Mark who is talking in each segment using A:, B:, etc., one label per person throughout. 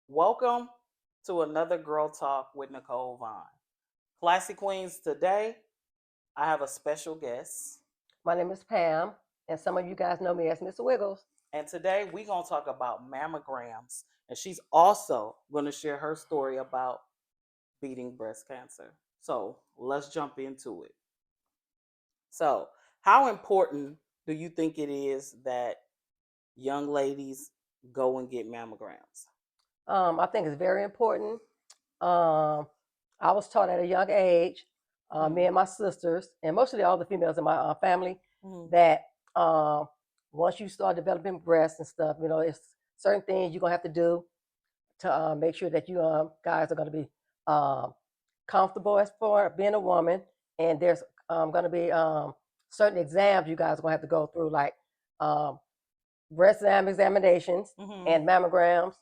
A: Welcome to another Girl Talk with Nicole Vaughn. Classy Queens, today I have a special guest,
B: My name is Pam, and some of you guys know me as Miss Wiggles.
A: and today we're going to talk about mammograms. And she's also going to share her story about beating breast cancer. So let's jump into it. So, how important do you think it is that young ladies go and get mammograms?
B: I think it's very important. Um, I was taught at a young age, me
A: Mm-hmm.
B: and my sisters, and mostly all the females in my family,
A: Mm-hmm.
B: that once you start developing breasts and stuff, it's certain things you're gonna have to do to make sure that you guys are gonna be um, comfortable as for being a woman, and there's gonna be certain exams you guys are gonna have to go through, like um, breast examinations
A: Mm-hmm.
B: and mammograms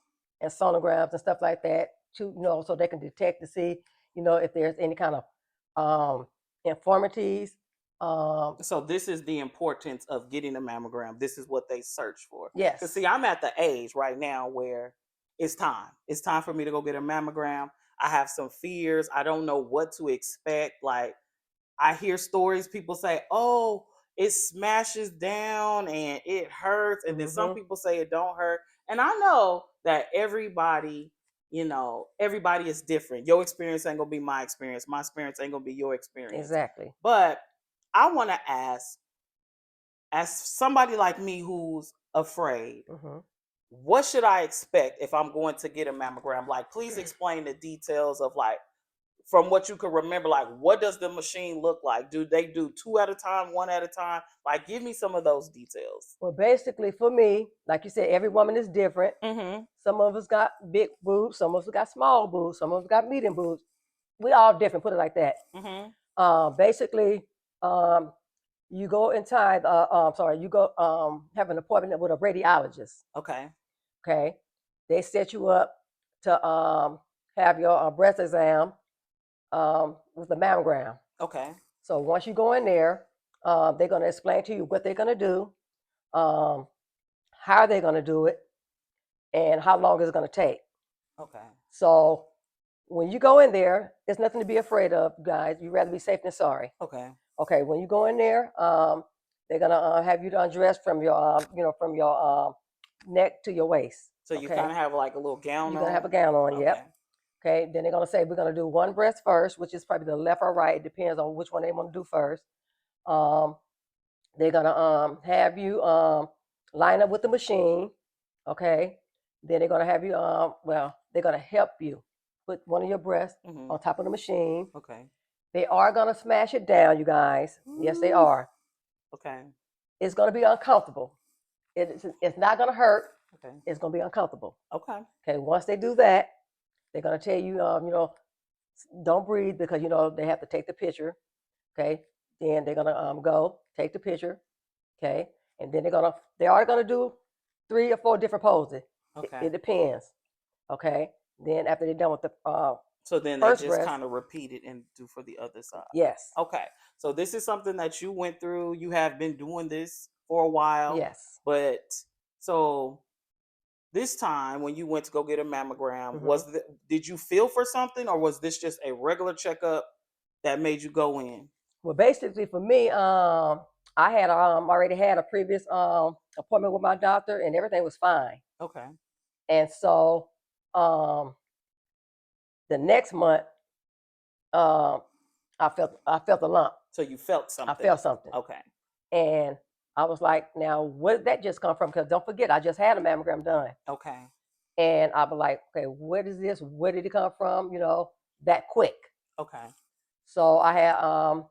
B: and sonograms and stuff like that to so they can detect to see if there's any kind of infirmities.
A: So this is the importance of getting a mammogram. This is what they search for. Because
B: Yes.
A: see, I'm at the age right now where it's time. It's time for me to go get a mammogram. I have some fears. I don't know what to expect. Like I hear stories, people say, "Oh, it smashes down and it hurts," and then some
B: Hmm.
A: people say it don't hurt. And I know that everybody, everybody is different. Your experience ain't gonna be my experience. My experience ain't gonna be your experience.
B: Exactly.
A: But I want to ask, as somebody like me who's afraid,
B: Hmm.
A: what should I expect if I'm going to get a mammogram? Like, please explain the details of like from what you can remember, like what does the machine look like? Do they do two at a time, one at a time? Like, give me some of those details.
B: Well, basically, for me, like you said, every woman is different.
A: Mm-hmm.
B: Some of us got big boobs, some of us got small boobs, some of us got medium boobs. We all different. Put it like that.
A: Mm-hmm.
B: Basically, um, you go inside. Sorry, you go have an appointment with a radiologist.
A: Okay.
B: Okay, they set you up to have your breast exam with the mammogram.
A: Okay.
B: So once you go in there, they're going to explain to you what they're going to do, um, how they're going to do it, and how long it's going to take.
A: Okay.
B: So when you go in there, there's nothing to be afraid of, guys. You'd rather be safe than sorry.
A: Okay.
B: Okay, when you go in there, they're gonna have you undressed from your, from your neck to your waist.
A: So you kind
B: Okay,
A: of have like a little gown
B: you're gonna have
A: on.
B: a gown on. Yep.
A: Okay.
B: Okay, then they're gonna say we're gonna do one breast first, which is probably the left or right. It depends on which one they want to do first. Um, they're gonna have you line up with the machine. Okay, then they're gonna have you they're gonna help you put one of your breasts
A: Mm-hmm.
B: on top of the machine.
A: Okay.
B: They are gonna smash it down, you guys. Yes, they
A: Ooh.
B: are.
A: Okay.
B: It's gonna be uncomfortable. It's not gonna hurt.
A: Okay.
B: It's gonna be uncomfortable.
A: Okay.
B: Okay, once they do that, they're gonna tell you, don't breathe because they have to take the picture. Okay, then they're gonna go take the picture. Okay, and then they are gonna do 3 or 4 different poses. It
A: Okay.
B: depends. Okay, then after they're done with the
A: So then they
B: first
A: just
B: breast,
A: kind of repeat it and do for the other side.
B: yes,
A: Okay. So this is something that you went through. You have been doing this for a while,
B: yes.
A: but so this time when you went to go get a mammogram,
B: Hmm.
A: did you feel for something, or was this just a regular checkup that made you go in?
B: Well, basically for me, I had already had a previous appointment with my doctor, and everything was fine.
A: Okay.
B: And so um, the next month, um, I felt a lump.
A: So you felt
B: I
A: something.
B: felt something,
A: Okay.
B: and I was like, "Now, where did that just come from?" Because don't forget, I just had a mammogram done,
A: Okay.
B: and I was like, "Okay, what is this? Where did it come from? That quick."
A: Okay.
B: So I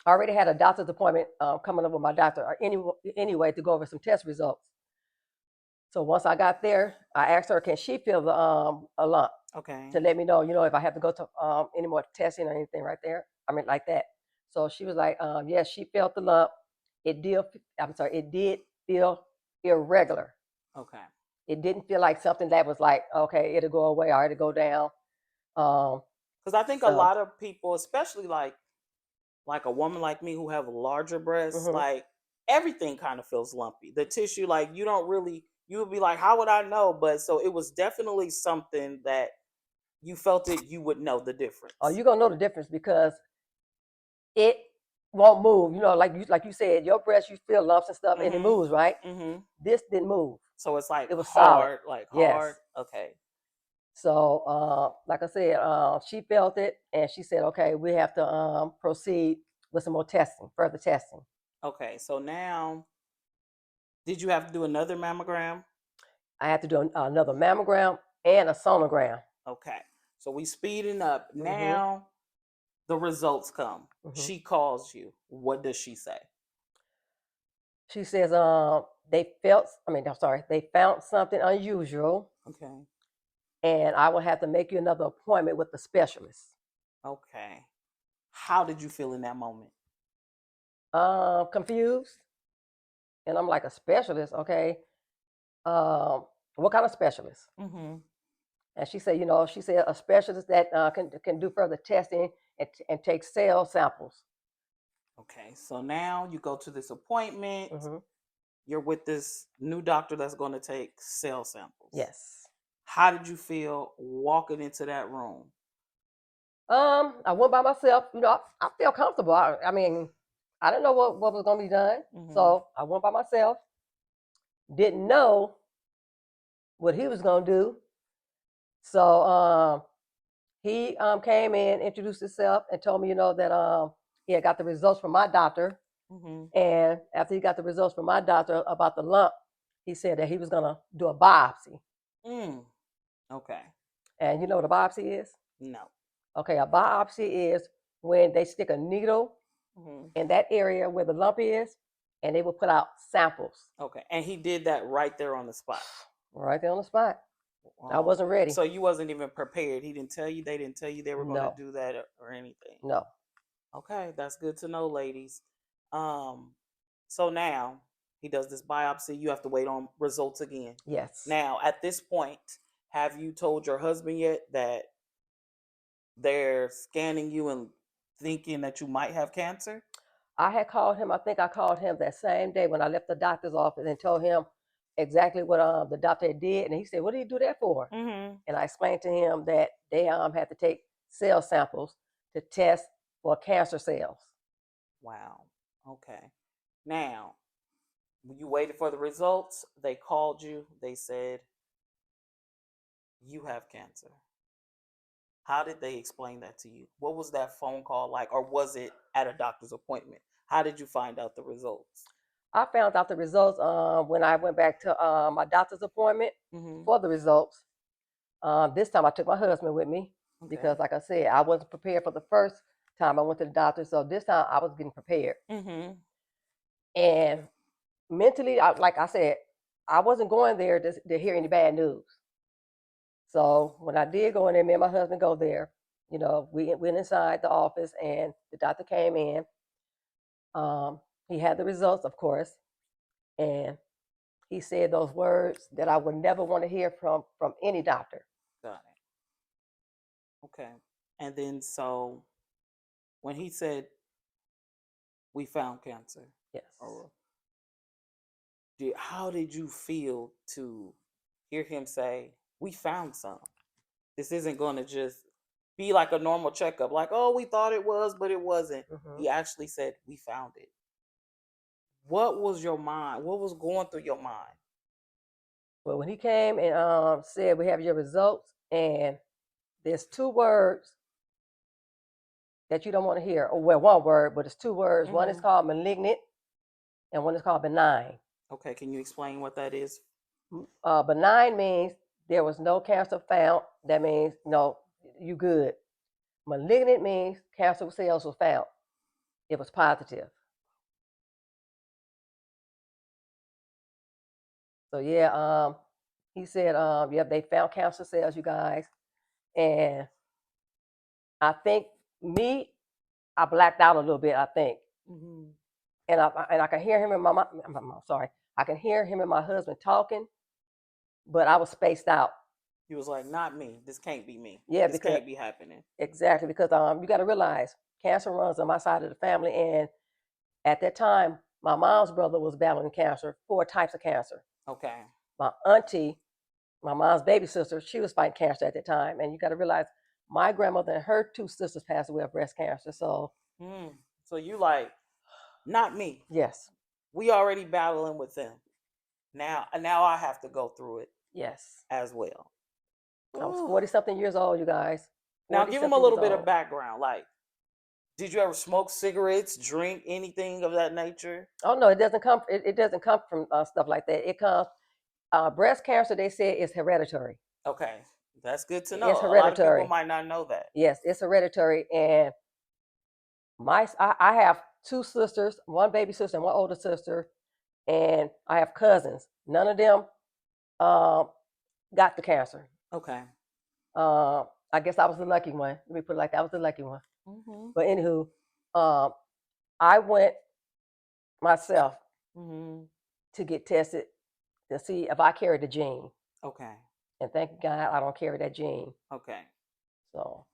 B: already had a doctor's appointment coming up with my doctor anyway to go over some test results. So once I got there, I asked her, can she feel the a lump
A: Okay.
B: to let me know, if I have to go to any more testing or anything right there. I mean, like that. So she was like, yes, she felt the lump. It did. I'm sorry. It did feel irregular.
A: Okay.
B: It didn't feel like something that was like, okay, it'll go away or it'll go down. Um,
A: Because I think a
B: so,
A: lot of people, especially like a woman like me who have larger breasts,
B: hmm
A: like everything kind of feels lumpy. The tissue, like you don't really you would be like, how would I know? But so it was definitely something that you felt it, you would know the difference.
B: Oh, you're gonna know the difference because it won't move. You know, like you said, your breast you feel lumps and stuff, and it moves, right?
A: Mm-hmm.
B: This didn't move.
A: So it's like
B: It was solid.
A: hard, like
B: Yes.
A: hard. Okay.
B: So, like I said, she felt it, and she said, "Okay, we have to proceed with some more testing, further testing."
A: Okay. So now, did you have to do another mammogram?
B: I had to do another mammogram and a sonogram.
A: Okay. So we speeding up.
B: Mhm.
A: Now the results come.
B: Mhm.
A: She calls you. What does she say?
B: She says, they felt. I mean, I'm sorry, they found something unusual,
A: Okay.
B: and I will have to make you another appointment with the specialist.
A: Okay. How did you feel in that moment?
B: Confused, and I'm like, a specialist, okay? What kind of specialist?
A: Mm-hmm.
B: And she said, she said a specialist that can do further testing and take cell samples.
A: Okay. So now you go to this appointment.
B: Mm-hmm.
A: You're with this new doctor that's going to take cell samples.
B: Yes.
A: How did you feel walking into that room?
B: I went by myself. I feel comfortable. I mean, I didn't know what was going to be done, so I went by myself. Didn't know what he was going to do. So he came in, introduced himself, and told me, that he had got the results from my doctor. Mm-hmm. And after he got the results from my doctor about the lump, he said that he was going to do a biopsy.
A: Okay.
B: And you know what a biopsy is?
A: No.
B: Okay, a biopsy is when they stick a needle in that area where the lump is, and they will put out samples.
A: Okay, and he did that right there on the spot.
B: Right there on the spot. I wasn't ready.
A: So you wasn't even prepared. He didn't tell you. They didn't tell you they were going to do that or anything.
B: No.
A: Okay, that's good to know, ladies. So now he does this biopsy. You have to wait on results again.
B: Yes.
A: Now, at this point, have you told your husband yet that they're scanning you and thinking that you might have cancer?
B: I had called him. I think I called him that same day when I left the doctor's office and told him exactly what the doctor did. And he said, "What did you do that for?" Mm-hmm. And I explained to him that they had to take cell samples to test for cancer cells.
A: Wow. Okay. Now, you waited for the results. They called you. They said, you have cancer. How did they explain that to you? What was that phone call like? Or was it at a doctor's appointment? How did you find out the results?
B: I found out the results when I went back to my doctor's appointment for the results. This time I took my husband with me because, like I said, I wasn't prepared for the first time I went to the doctor. So this time I was getting prepared. And mentally, like I said, I wasn't going there to hear any bad news. So when I did go in there, me and my husband go there, we went inside the office and the doctor came in. He had the results, of course, and he said those words that I would never want to hear from any doctor.
A: Got it. Okay. And then so when he said, we found cancer.
B: Yes.
A: How did you feel to hear him say, we found some? This isn't going to just be like a normal checkup, like, oh, we thought it was, but it wasn't. He actually said, we found it. What was your mind? What was going through your mind?
B: Well, when he came and said, we have your results, and there's two words that you don't want to hear. Or, well, one word, but it's two words. One is called malignant, and one is called benign.
A: Okay, can you explain what that is?
B: Benign means there was no cancer found. That means, you good. Malignant means cancer cells were found. It was positive. So yeah, he said, they found cancer cells, you guys. And I think I blacked out a little bit, I think. And I can hear him and I can hear him and my husband talking, but I was spaced out.
A: He was like, not me. This can't be me.
B: Yeah,
A: this can't be happening.
B: Exactly, because you got to realize cancer runs on my side of the family, and at that time, my mom's brother was battling cancer, 4 types of cancer.
A: Okay.
B: my auntie, my mom's baby sister, she was fighting cancer at the time. And you got to realize my grandmother and her two sisters passed away of breast cancer. So,
A: Mm. So you like, not me.
B: yes,
A: We already battling with them. Now I have to go through it
B: yes.
A: as well.
B: I was
A: Ooh.
B: 40 something years old, you guys.
A: Now
B: 40
A: give them a
B: something years
A: little bit of
B: old.
A: background. Like, did you ever smoke cigarettes, drink anything of that nature?
B: Oh, no, it doesn't come from stuff like that. It comes, breast cancer, they say, is hereditary.
A: Okay, that's good to know.
B: It's
A: A lot of people
B: hereditary.
A: might not know that.
B: Yes, it's hereditary. And I have two sisters, one baby sister and one older sister, and I have cousins. None of them um, got the cancer.
A: Okay.
B: I guess I was the lucky one. Let me put it like that. I was the lucky one.
A: Mhm.
B: But anywho, um, I went myself
A: Mhm.
B: to get tested to see if I carried the gene.
A: Okay.
B: And thank God I don't carry that gene.
A: Okay.
B: So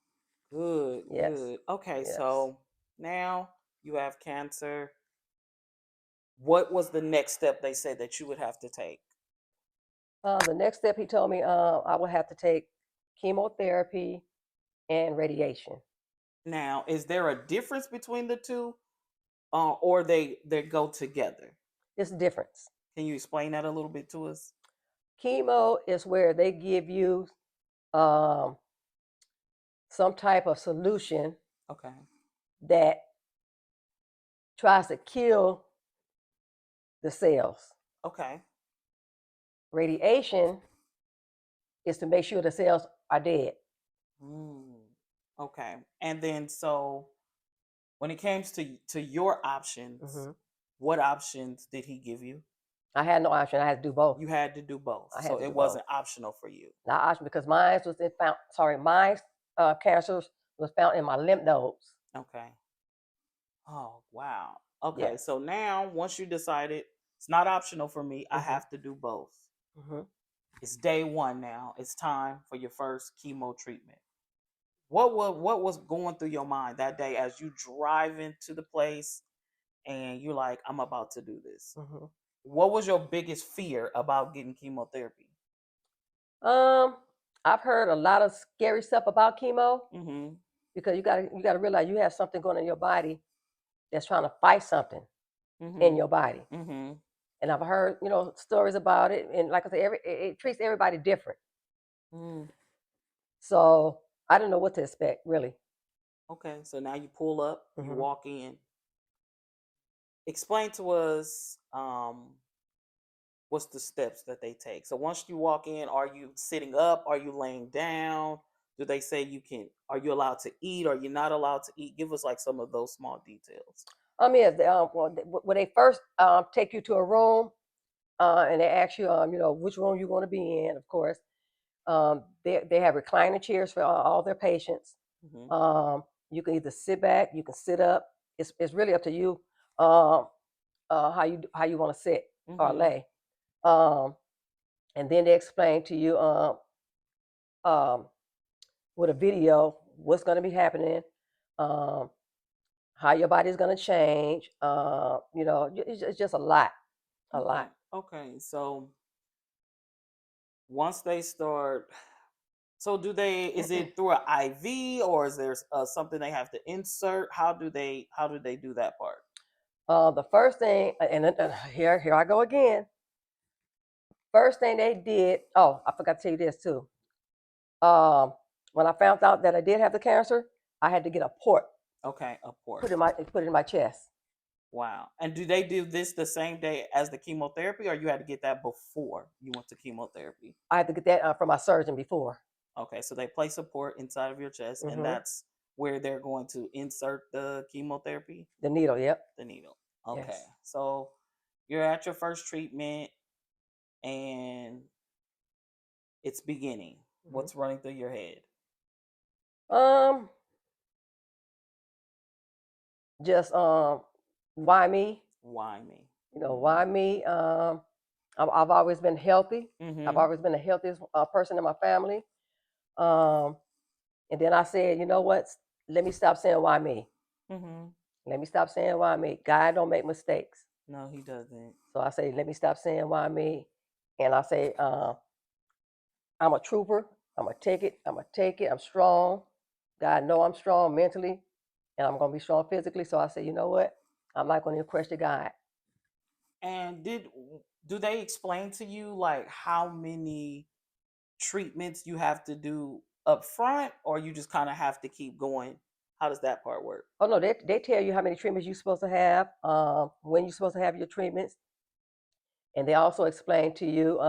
A: Good.
B: yes,
A: Good. Okay.
B: yes.
A: So now you have cancer. What was the next step they said that you would have to take?
B: The next step he told me I would have to take chemotherapy and radiation.
A: Now, is there a difference between the two, or they go together?
B: It's a difference.
A: Can you explain that a little bit to us?
B: Chemo is where they give you um, some type of solution
A: Okay.
B: that tries to kill the cells.
A: Okay.
B: Radiation is to make sure the cells are dead.
A: Mm, okay. And then so when it comes to your options,
B: Hmm.
A: what options did he give you?
B: I had no option. I had to do both.
A: You had to do both.
B: I had
A: So
B: to do
A: it
B: both.
A: wasn't optional for you.
B: Not option because mine was mine cancer was found in my lymph nodes.
A: Okay. Oh, wow. Okay.
B: Yes.
A: So now once you decided it's not optional for me, I
B: Hmm.
A: have to do both.
B: Hmm.
A: It's day 1 now. It's time for your first chemo treatment. What was going through your mind that day as you drive into the place and you're like, I'm about to do this?
B: Hmm.
A: What was your biggest fear about getting chemotherapy?
B: Um, I've heard a lot of scary stuff about chemo
A: Mm-hmm.
B: because you gotta realize you have something going in your body that's trying to fight something in
A: Mm-hmm.
B: your body.
A: Mm-hmm.
B: And I've heard stories about it, and like I said, it treats everybody different.
A: Mm.
B: So I don't know what to expect really.
A: Okay. So now you pull up, you
B: Hmm.
A: walk in. Explain to us what's the steps that they take. So once you walk in, are you sitting up? Are you laying down? Do they say you can, are you allowed to eat? Are you not allowed to eat? Give us like some of those small details.
B: I mean, when they first take you to a room and they ask you, which room you want to be in, of course, they have recliner chairs for all their patients.
A: Mm-hmm.
B: You can either sit back, you can sit up. It's really up to you um, how you want to sit or
A: Mm-hmm.
B: lay. Um, and then they explain to you um, with a video what's going to be happening, um, how your body's going to change. It's just a lot, a
A: Okay.
B: lot.
A: Okay. So once they start, so do they, is it through an IV or is there something they have to insert? How do they do that part?
B: The first thing, and here I go again. First thing they did. Oh, I forgot to tell you this too. Um, when I found out that I did have the cancer, I had to get a port
A: Okay. A port.
B: put in my chest.
A: Wow. And do they do this the same day as the chemotherapy, or you had to get that before you went to chemotherapy?
B: I had to get that from my surgeon before.
A: Okay, so they place a port inside of your chest, and
B: Hmm.
A: that's where they're going to insert the chemotherapy,
B: The needle. Yep.
A: the needle. Okay,
B: Yes.
A: so you're at your first treatment, and it's beginning.
B: Hmm.
A: What's running through your head?
B: Um, just why me?
A: Why me?
B: Why me? I've always been healthy. I've
A: Mm-hmm.
B: always been the healthiest person in my family. Um, and then I said, you know what? Let me stop saying why me.
A: Mm-hmm.
B: Let me stop saying why me. God don't make mistakes.
A: No, he doesn't.
B: So I say, let me stop saying why me. And I say, I'm a trooper. I'm gonna take it. I'm gonna take it. I'm strong. God know I'm strong mentally, and I'm gonna be strong physically. So I say, you know what? I'm not gonna question God.
A: And do they explain to you like how many treatments you have to do up front, or you just kind of have to keep going? How does that part work?
B: Oh no, they tell you how many treatments you're supposed to have, when you're supposed to have your treatments, and they also explain to you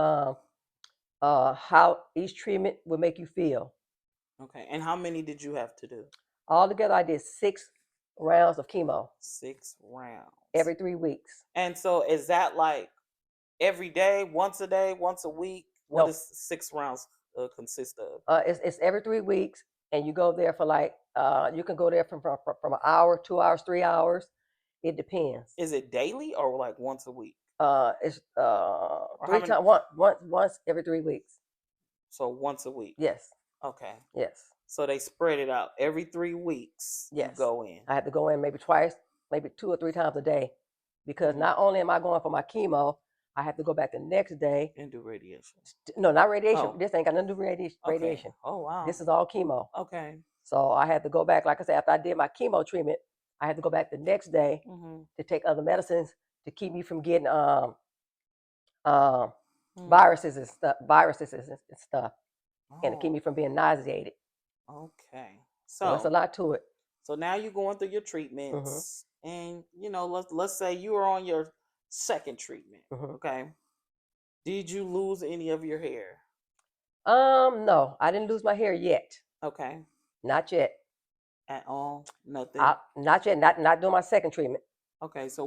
B: how each treatment will make you feel.
A: Okay. And how many did you have to do?
B: Altogether, I did 6 rounds of chemo
A: 6 rounds.
B: every 3 weeks.
A: And so is that like every day, once a day, once a week? What
B: No,
A: does 6 rounds consist of?
B: it's every 3 weeks, and you go there for like you can go there from an hour, 2 hours, 3 hours. It depends.
A: Is it daily or like once a week?
B: It's
A: Or how
B: three
A: many?
B: times, once every 3 weeks.
A: So once a week.
B: Yes,
A: Okay.
B: yes,
A: So they spread it out. Every 3 weeks you
B: yes.
A: go in.
B: I had to go in maybe twice, maybe 2 or 3 times a day, because
A: Mhm.
B: not only am I going for my chemo, I have to go back the next day.
A: And do radiation.
B: No, not radiation.
A: Oh,
B: This ain't got nothing to do with
A: okay.
B: radiation.
A: Oh wow.
B: This is all chemo.
A: Okay.
B: So I had to go back. Like I said, after I did my chemo treatment, I had to go back the next day
A: Mm-hmm.
B: to take other medicines to keep me from getting um,
A: Mm.
B: viruses and stuff, and to keep
A: Oh,
B: me from being nauseated.
A: okay.
B: So it's a
A: So
B: lot to it.
A: now you're going through your
B: Hmm.
A: treatments, and let's say you are on your second treatment.
B: Hmm.
A: Okay. Did you lose any of your hair?
B: No, I didn't lose my hair yet.
A: Okay.
B: Not yet.
A: At all? Nothing.
B: Not yet. Not doing my second treatment.
A: Okay. So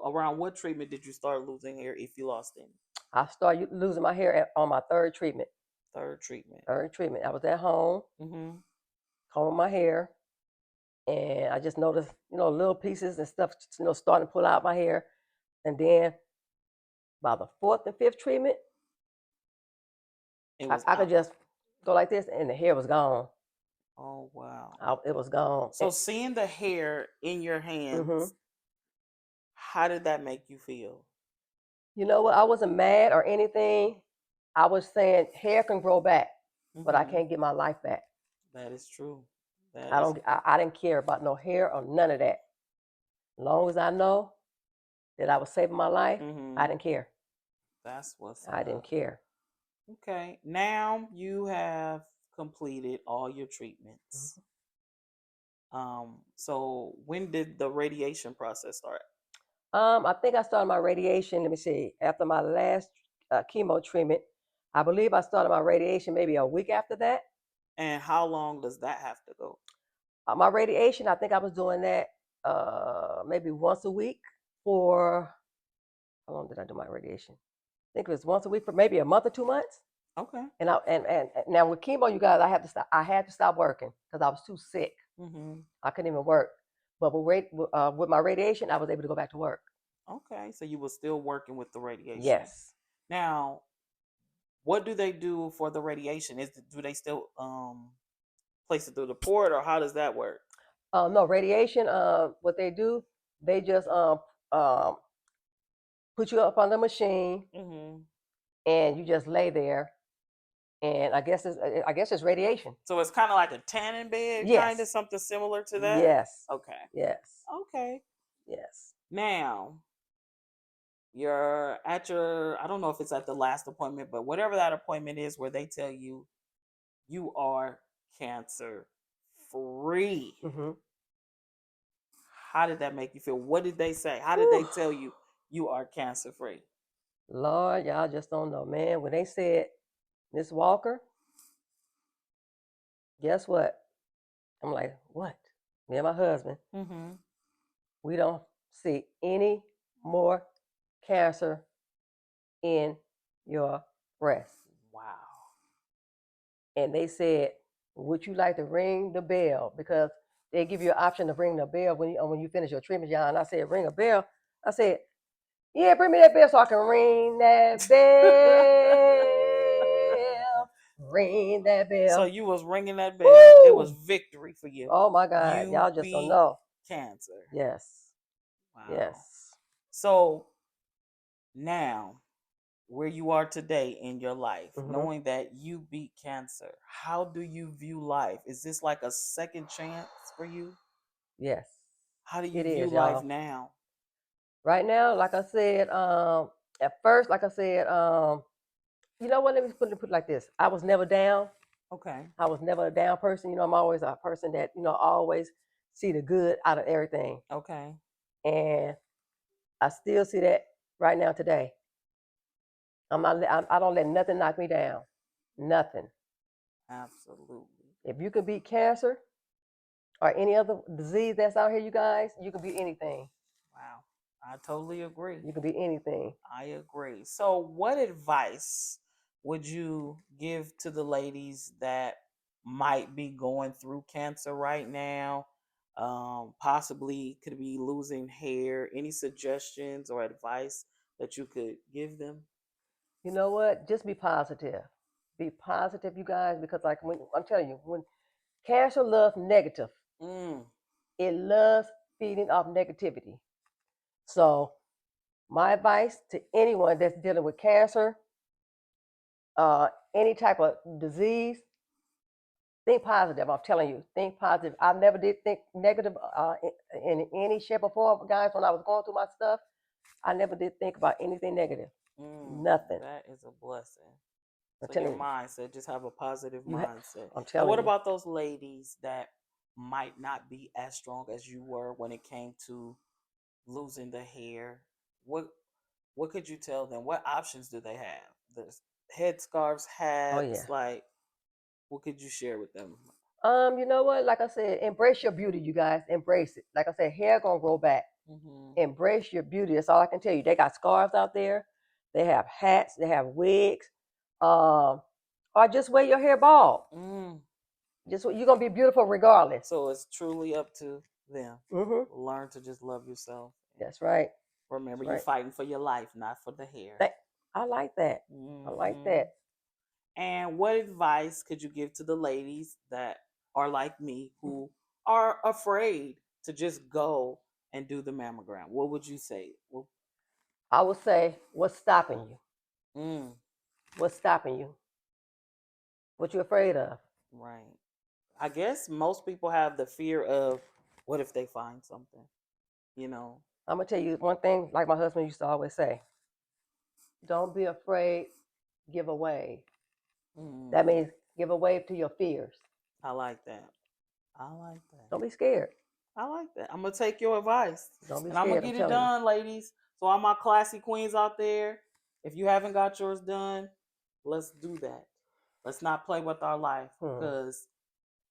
A: around what treatment did you start losing hair if you lost any?
B: I started losing my hair on my third treatment.
A: Third treatment.
B: Third treatment. I was at home
A: Mm-hmm.
B: combing my hair, and I just noticed, little pieces and stuff, starting to pull out my hair. And then by the fourth and fifth treatment,
A: It
B: I,
A: was
B: I could
A: out.
B: just go like this, and the hair was gone.
A: Oh wow.
B: It was gone.
A: So seeing the hair in your
B: Hmm.
A: hands, how did that make you feel?
B: You know what? I wasn't mad or anything. I was saying hair can grow back, but I
A: Mm-hmm.
B: can't get my life back.
A: That is true. That
B: I
A: is.
B: don't. I didn't care about no hair or none of that. As long as I know that I was saving my life, I
A: Mm-hmm.
B: didn't care.
A: That's what's
B: I didn't
A: up.
B: care.
A: Okay. Now you have completed all your
B: Mhm.
A: treatments. So when did the radiation process start?
B: I think I started my radiation. Let me see. After my last chemo treatment, I believe I started my radiation maybe a week after that.
A: And how long does that have to go?
B: My radiation, I think I was doing that maybe once a week for how long did I do my radiation? I think it was once a week for maybe a month or 2 months.
A: Okay.
B: And now with chemo, you guys, I have to stop. I had to stop working because I was too sick.
A: Mm-hmm.
B: I couldn't even work. But with my radiation, I was able to go back to work.
A: Okay. So you were still working with the radiation.
B: Yes.
A: Now, what do they do for the radiation? Do they still place it through the port, or how does that work?
B: No radiation. What they do, they just um, put you up on the machine,
A: Mm-hmm.
B: and you just lay there. And I guess it's radiation.
A: So it's kind of like a tanning bed, kind of
B: Yes.
A: something similar to that.
B: Yes.
A: Okay.
B: Yes.
A: Okay.
B: Yes.
A: Now you're at your, I don't know if it's at the last appointment, but whatever that appointment is where they tell you you are cancer free.
B: Mm-hmm.
A: How did that make you feel? What did they say? How did they tell you you are cancer free?
B: Lord, y'all just don't know, man. When they said Miss Walker, guess what? I'm like, what? Me and my husband,
A: Mm-hmm.
B: we don't see any more cancer in your breast.
A: Wow.
B: And they said, would you like to ring the bell? Because they give you an option to ring the bell when you finish your treatment, y'all. And I said, ring a bell. I said, yeah, bring me that bell so I can ring that bell. Ring that
A: So
B: bell.
A: you was ringing that bell. It was
B: Woo!
A: victory for you.
B: Oh my God.
A: You
B: Y'all just don't
A: beat
B: know.
A: cancer.
B: Yes.
A: Wow.
B: Yes.
A: So now where you are today in your life,
B: Hmm.
A: knowing that you beat cancer, how do you view life? Is this like a second chance for you?
B: Yes,
A: How do you
B: it
A: view
B: is,
A: life
B: y'all.
A: now?
B: Right now, like I said, at first, like I said, you know what? Let me put it like this. I was never down.
A: Okay.
B: I was never a down person. I'm always a person that always see the good out of everything,
A: Okay.
B: and I still see that right now today. I'm not. I don't let nothing knock me down. Nothing.
A: Absolutely.
B: If you can beat cancer or any other disease that's out here, you guys, you can beat anything.
A: Wow. I totally agree.
B: You can beat anything.
A: I agree. So, what advice would you give to the ladies that might be going through cancer right now? Possibly could be losing hair. Any suggestions or advice that you could give them?
B: You know what? Just be positive. Be positive, you guys, because like I'm telling you, when cancer loves negative,
A: Mm,
B: it loves feeding off negativity. So my advice to anyone that's dealing with cancer, any type of disease, think positive. I'm telling you, think positive. I never did think negative in any shape or form, guys. When I was going through my stuff, I never did think about anything negative.
A: mm,
B: Nothing.
A: that is a blessing.
B: I'm
A: So your
B: telling you,
A: mindset, just have a positive mindset.
B: I'm
A: Now,
B: telling
A: what
B: you.
A: about those ladies that might not be as strong as you were when it came to losing the hair? What what could you tell them? What options do they have? There's headscarves,
B: Oh yeah.
A: hats, like what could you share with them?
B: You know what? Like I said, embrace your beauty, you guys. Embrace it. Like I said, hair gonna grow back.
A: Hmm.
B: Embrace your beauty. That's all I can tell you. They got scarves out there. They have hats. They have wigs. Um, or just wear your hair bald.
A: Mm.
B: Just you're gonna be beautiful regardless.
A: So it's truly up to them.
B: Hmm.
A: Learn to just love yourself.
B: That's right.
A: Remember,
B: That's
A: you're
B: right.
A: fighting for your life, not for the hair.
B: That, I like that. I like
A: Hmm.
B: that.
A: And what advice could you give to the ladies that are like me who are afraid to just go and do the mammogram? What would you say? Well,
B: I would say, what's stopping you?
A: mm,
B: What's stopping you? What you afraid of?
A: right. I guess most people have the fear of what if they find something, you know?
B: I'm gonna tell you one thing. Like my husband used to always say, don't be afraid. Give away. That
A: Mm,
B: means give away to your fears.
A: I like that. I like that.
B: Don't be scared.
A: I like that. I'm gonna take your advice
B: Don't be
A: and I'm gonna
B: scared. I'm
A: get it
B: telling you.
A: done, ladies. So all my classy queens out there, if you haven't got yours done, let's do that. Let's not play with our life
B: Hmm.
A: because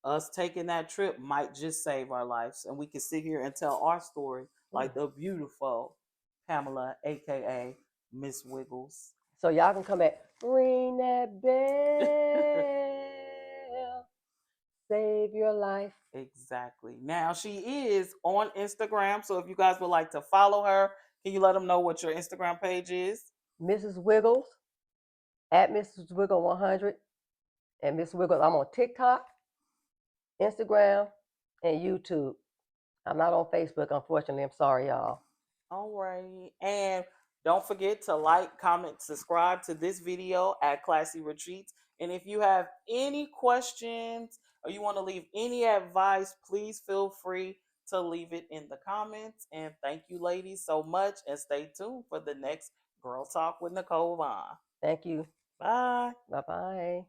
A: us taking that trip might just save our lives, and we can sit here and tell our story
B: Hmm.
A: like the beautiful Pamela, aka Miss Wiggles.
B: So y'all can come back. Ring that bell. Save your life.
A: Exactly. Now she is on Instagram, so if you guys would like to follow her, can you let them know what your Instagram page is?
B: Mrs. Wiggles at Mrs. Wiggle 100 and Miss Wiggles. I'm on TikTok, Instagram, and YouTube. I'm not on Facebook, unfortunately. I'm sorry, y'all.
A: All right. And don't forget to like, comment, subscribe to this video at Classy Retreats. And if you have any questions or you want to leave any advice, please feel free to leave it in the comments. And thank you, ladies, so much. And stay tuned for the next Girl Talk with Nicole Vaughn.
B: Thank you.
A: Bye.
B: Bye bye.